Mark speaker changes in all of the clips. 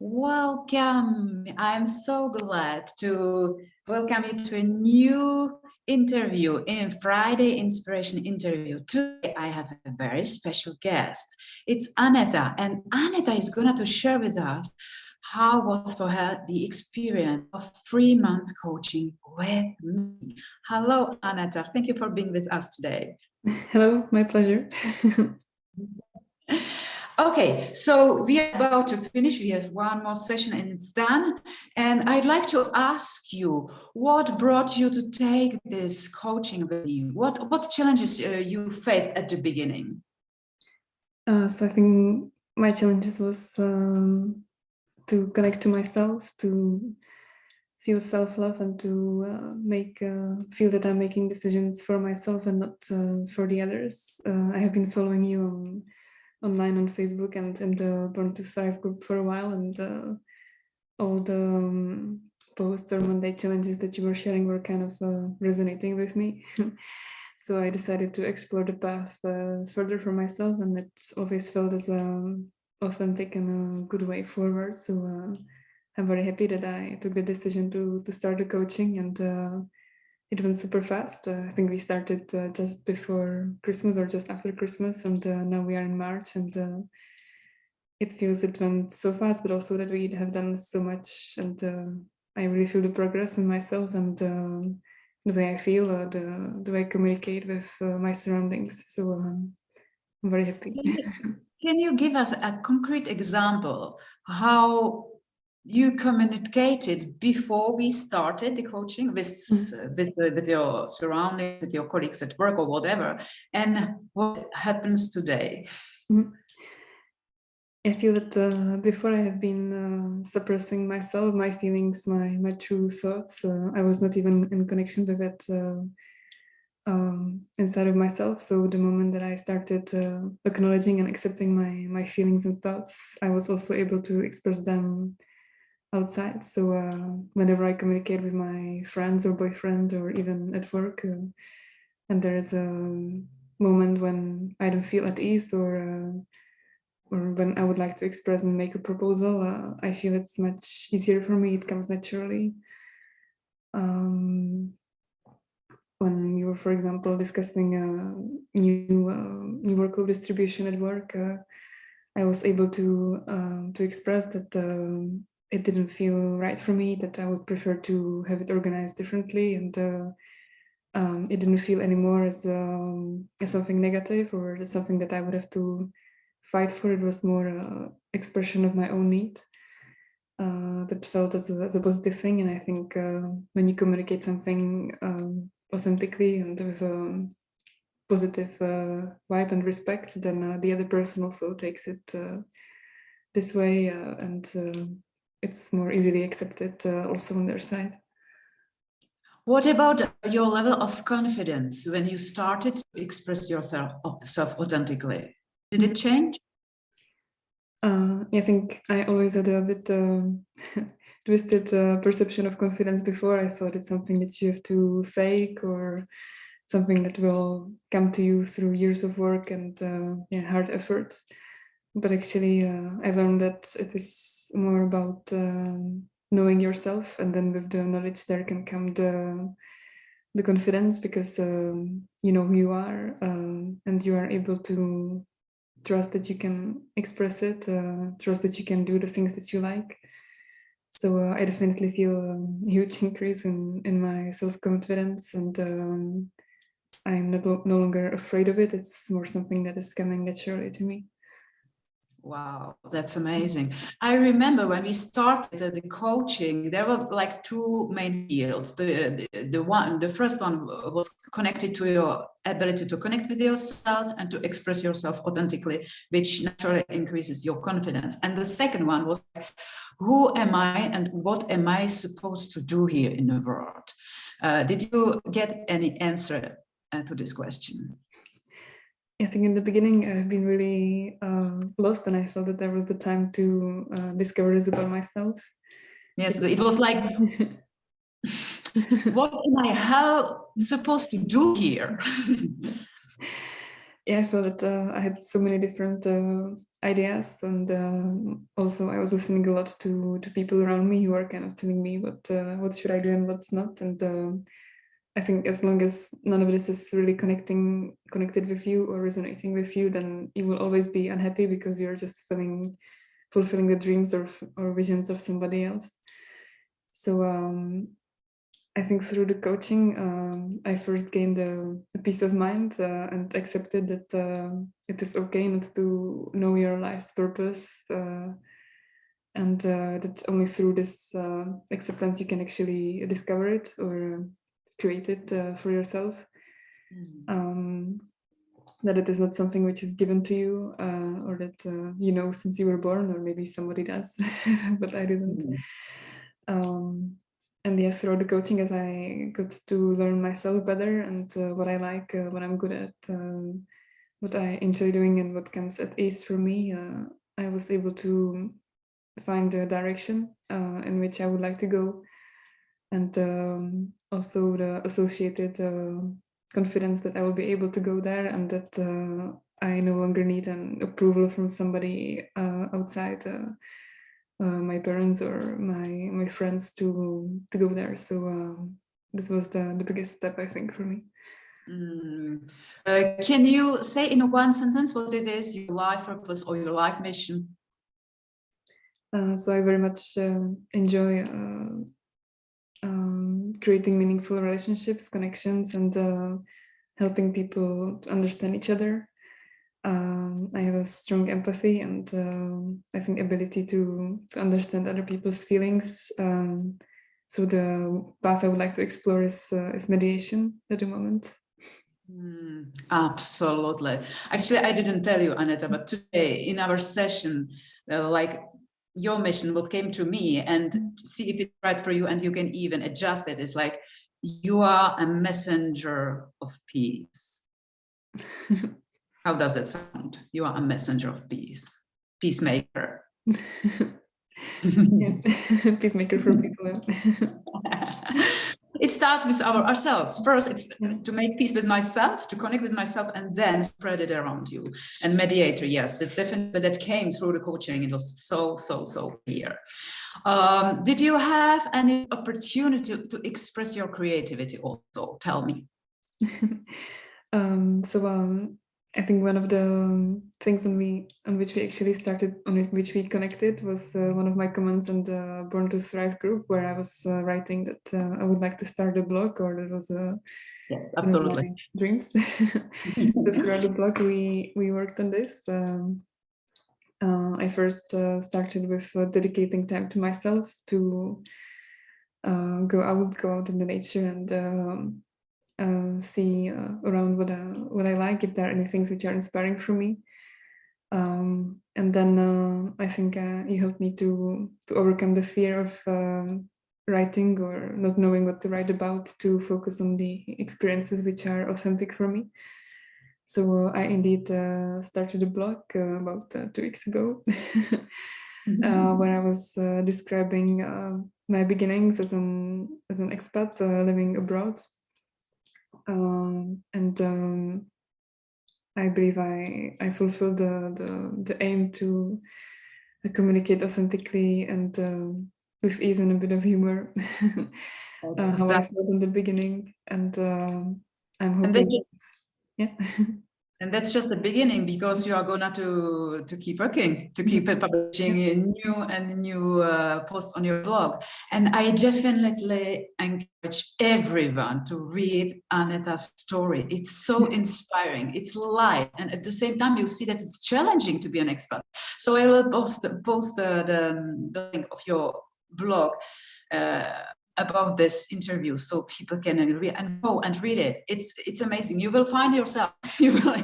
Speaker 1: Welcome. I'm so glad to welcome you to a new interview in Friday Inspiration Interview. Today I have a very special guest. It's Aneta, and Aneta is going to share with us how was for her the experience of 3-month coaching with me. Hello, Aneta. Thank you for being with us today.
Speaker 2: Hello, my pleasure.
Speaker 1: Okay, so we are about to finish. We have one more session and it's done. And I'd like to ask you, what brought you to take this coaching with you? What challenges you faced at the beginning?
Speaker 2: So I think my challenges was to connect to myself, to feel self-love, and to feel that I'm making decisions for myself and not for the others. I have been following you online on Facebook and in the Born to Thrive group for a while, and all the posts or Monday challenges that you were sharing were kind of resonating with me. So I decided to explore the path further for myself, and it always felt as authentic and a good way forward. So I'm very happy that I took the decision to start the coaching, and it went super fast. I think we started just before Christmas or just after Christmas, and now we are in March, and it feels it went so fast, but also that we have done so much, and I really feel the progress in myself and the way I feel, the way I communicate with my surroundings. So I'm very happy.
Speaker 1: Can you give us a concrete example how you communicated before we started the coaching with your surroundings, with your colleagues at work or whatever, and what happens today?
Speaker 2: I feel that before I have been suppressing myself, my feelings, my true thoughts. I was not even in connection with it inside of myself. So the moment that I started acknowledging and accepting my feelings and thoughts, I was also able to express them outside. So whenever I communicate with my friends or boyfriend or even at work, and there is a moment when I don't feel at ease or when I would like to express and make a proposal, I feel it's much easier for me. It comes naturally. When you were, for example, discussing a new workload distribution at work, I was able to express that it didn't feel right for me, that I would prefer to have it organized differently, and it didn't feel anymore as something negative or as something that I would have to fight for. It was more expression of my own need that felt as a positive thing. And I think when you communicate something authentically and with a positive vibe and respect, then the other person also takes it this way, and it's more easily accepted also on their side.
Speaker 1: What about your level of confidence when you started to express yourself authentically? Did it change?
Speaker 2: I think I always had a bit twisted perception of confidence before. I thought it's something that you have to fake or something that will come to you through years of work and hard effort. But actually, I learned that it is more about knowing yourself, and then with the knowledge there can come the confidence, because you know who you are, and you are able to trust that you can express it, trust that you can do the things that you like. So I definitely feel a huge increase in my self-confidence, and I'm no longer afraid of it. It's more something that is coming naturally to me.
Speaker 1: Wow, that's amazing. I remember when we started the coaching, there were like two main fields. The first one was connected to your ability to connect with yourself and to express yourself authentically, which naturally increases your confidence. And the second one was, who am I and what am I supposed to do here in the world? Did you get any answer to this question?
Speaker 2: I think in the beginning I've been really lost, and I felt that there was the time to discover this about myself.
Speaker 1: Yes, it was like, what am I supposed to do here?
Speaker 2: Yeah, I felt that I had so many different ideas, and also I was listening a lot to people around me who are kind of telling me what should I do and what's not. And I think as long as none of this is really connected with you or resonating with you, then you will always be unhappy because you're just fulfilling the dreams or visions of somebody else. So I think through the coaching, I first gained a peace of mind and accepted that it is okay not to know your life's purpose, and that only through this acceptance you can actually discover it or create it for yourself. That it is not something which is given to you, or that you know since you were born, or maybe somebody does, but I didn't. And yeah, through the coaching, as I got to learn myself better and what I like, what I'm good at, what I enjoy doing, and what comes at ease for me, I was able to find the direction in which I would like to go, and also the associated confidence that I will be able to go there, and that I no longer need an approval from somebody outside. My parents or my friends to go there. So this was the biggest step, I think, for me.
Speaker 1: Can you say in one sentence what it is, your life purpose or your life mission?
Speaker 2: So I very much enjoy creating meaningful relationships, connections, and helping people to understand each other. I have a strong empathy and I think ability to understand other people's feelings. So the path I would like to explore is mediation at the moment.
Speaker 1: Absolutely. Actually, I didn't tell you, Aneta, but today in our session, like your mission, what came to me, and see if it's right for you, and you can even adjust it, is like, you are a messenger of peace. How does that sound? You are a messenger of peace, peacemaker.
Speaker 2: Peacemaker for people.
Speaker 1: It starts with ourselves. First, it's to make peace with myself, to connect with myself, and then spread it around you. And mediator, yes, that's definitely, that came through the coaching. It was so clear. Did you have any opportunity to express your creativity also? Tell me.
Speaker 2: I think one of the things on which we actually started, on which we connected, was one of my comments on the Born to Thrive group, where I was writing that I would like to start a blog, or that was
Speaker 1: yes, absolutely,
Speaker 2: one of my dreams. So throughout the blog, we worked on this. I first started with dedicating time to myself to go out in the nature and see around what I like, if there are any things which are inspiring for me. And then I think you helped me to overcome the fear of writing or not knowing what to write about, to focus on the experiences which are authentic for me. So I indeed started a blog about 2 weeks ago, where I was describing my beginnings as an expat living abroad. And I believe I fulfilled the aim to communicate authentically and with ease and a bit of humor, how I felt in the beginning, and I'm hoping. Yeah.
Speaker 1: And that's just the beginning, because you are going to keep working, to keep publishing new posts on your blog. And I definitely encourage everyone to read Aneta's story. It's so inspiring. It's light, and at the same time, you see that it's challenging to be an expert. So I will post the link of your blog about this interview, so people can go and read it. It's amazing. You will find yourself. You will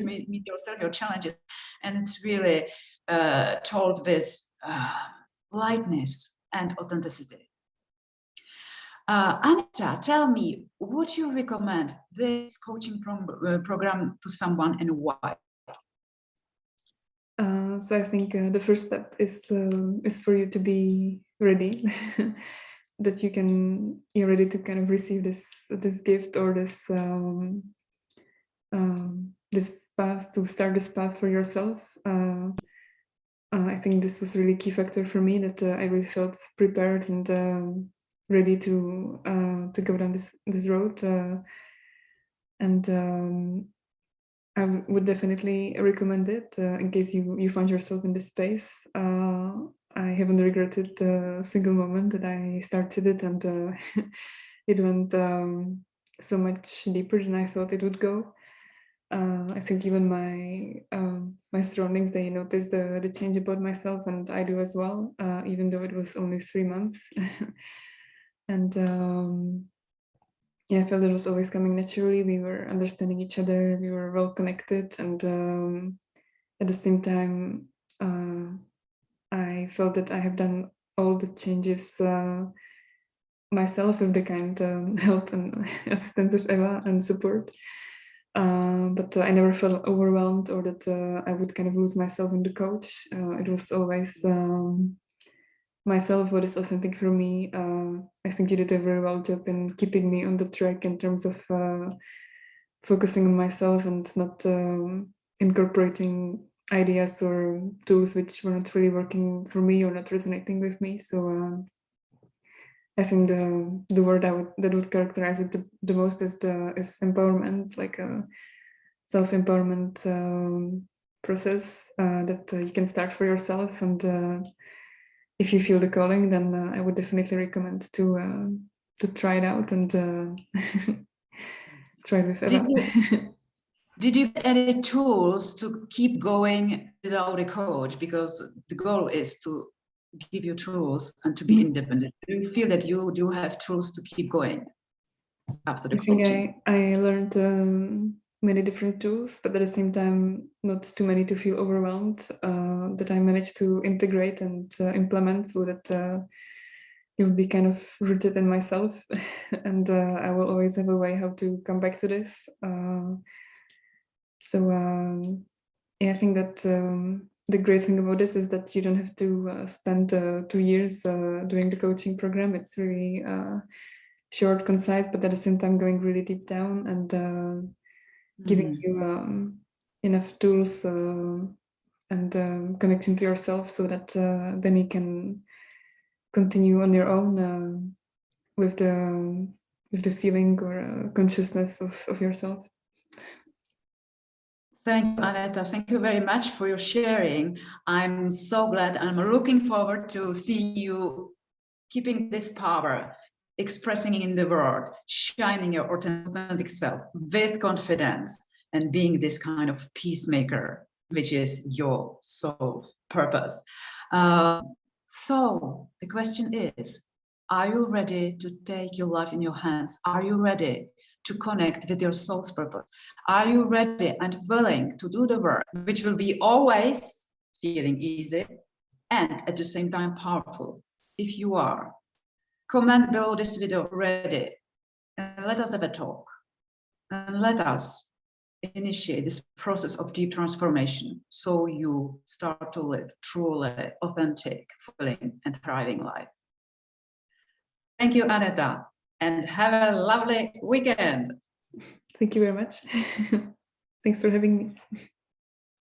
Speaker 1: meet yourself, your challenges, and it's really told with lightness and authenticity. Aneta, tell me, would you recommend this coaching program to someone, and why?
Speaker 2: So I think the first step is for you to be ready. That you're ready to kind of receive this gift, or this this path, to start this path for yourself. I think this was a really key factor for me, that I really felt prepared and ready to go down this road. And I would definitely recommend it in case you find yourself in this space. I haven't regretted a single moment that I started it, and it went so much deeper than I thought it would go. I think even my surroundings, they notice the change about myself, and I do as well, even though it was only 3 months. And yeah, I felt it was always coming naturally. We were understanding each other, we were well connected, and at the same time, I felt that I have done all the changes myself, with the kind help and assistance of Eva and support. But I never felt overwhelmed, or that I would kind of lose myself in the coach. It was always myself what is authentic for me. I think you did a very well job in keeping me on the track in terms of focusing on myself and not incorporating ideas or tools which were not really working for me or not resonating with me. So I think the word that would characterize it the most is empowerment, like a self-empowerment process that you can start for yourself. And if you feel the calling, then I would definitely recommend to try it out and try it with Eva.
Speaker 1: Did you get any tools to keep going without a coach? Because the goal is to give you tools and to be independent. Do you feel that you do have tools to keep going after the coaching?
Speaker 2: I think I learned many different tools, but at the same time, not too many to feel overwhelmed, that I managed to integrate and implement, so that it will be kind of rooted in myself. And I will always have a way how to come back to this. Yeah, I think that the great thing about this is that you don't have to spend 2 years doing the coaching program. It's really short, concise, but at the same time going really deep down and giving you enough tools and connection to yourself, so that then you can continue on your own with the feeling or consciousness of yourself.
Speaker 1: Thank you, Aneta. Thank you very much for your sharing. I'm so glad. I'm looking forward to see you keeping this power, expressing in the world, shining your authentic self with confidence, and being this kind of peacemaker, which is your soul's purpose. So the question is, are you ready to take your life in your hands? Are you ready to connect with your soul's purpose? Are you ready and willing to do the work, which will be always feeling easy and at the same time powerful? If you are, comment below this video ready, and let us have a talk. And let us initiate this process of deep transformation, so you start to live truly authentic, fulfilling, and thriving life. Thank you, Aneta, and have a lovely weekend.
Speaker 2: Thank you very much. Thanks for having me.